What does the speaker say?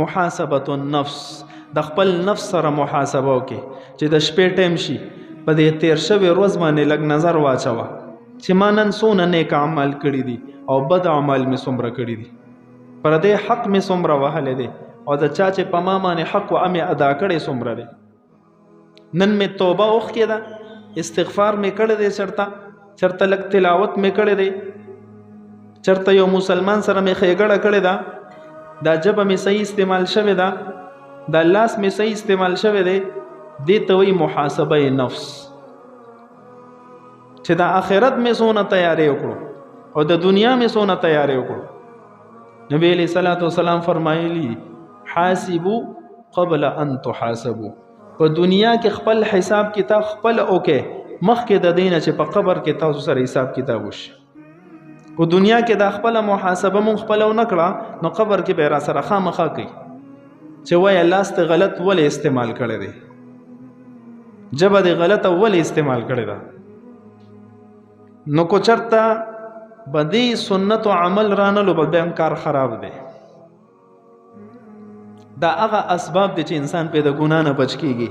محاسبه النفس، د خپل نفس سره محاسبه وکړي چې د شپې ټیم شي په دې تیر شوی ورځ باندې لږ نظر واچوه چې ما نن څونه نیک عمل کړي دي او بد عمل مې څومره کړي دي، پر دې حق مې څومره وهلی دی او د چا چې په ما باندې حق و امې ادا کړی څومره دی. نن مې توبه وکړې ده، استغفار مې کړی دی، چرته لږ تلاوت مې کړی دی، چرته یو مسلمان سره مې ښېګړه کړې ده، دا ژبه مې صحیح استعمال شوې ده، دا لاس مې صحیح استعمال شوی دی، دې ته وایي محاسبه نفس. چې د آخرت مې څونه تیاری وکړو او د دنیا مې څونه تیاری وکړو. نبی علیہ الصلوۃ والسلام فرمایلی حاسبو قبل ان تحاسبو، په دنیا کې خپل حساب کتاب خپل اوکې مخکې د دینه چې په قبر کې تاسو سره حساب کتاب وشي. په دنیا کې د خپل محاسبه مون خپل نه کړه نو قبر کې به را سره خامخا کوي چې وای الله ست غلط ولې استعمال کړی دی، جبه د غلط ولې استعمال کړی دا. نو کو چرته بدی سنت او عمل رانلو به هم کار خراب دی. دا هغه اسباب دي چې انسان په د ګنا نه بچ کیږي.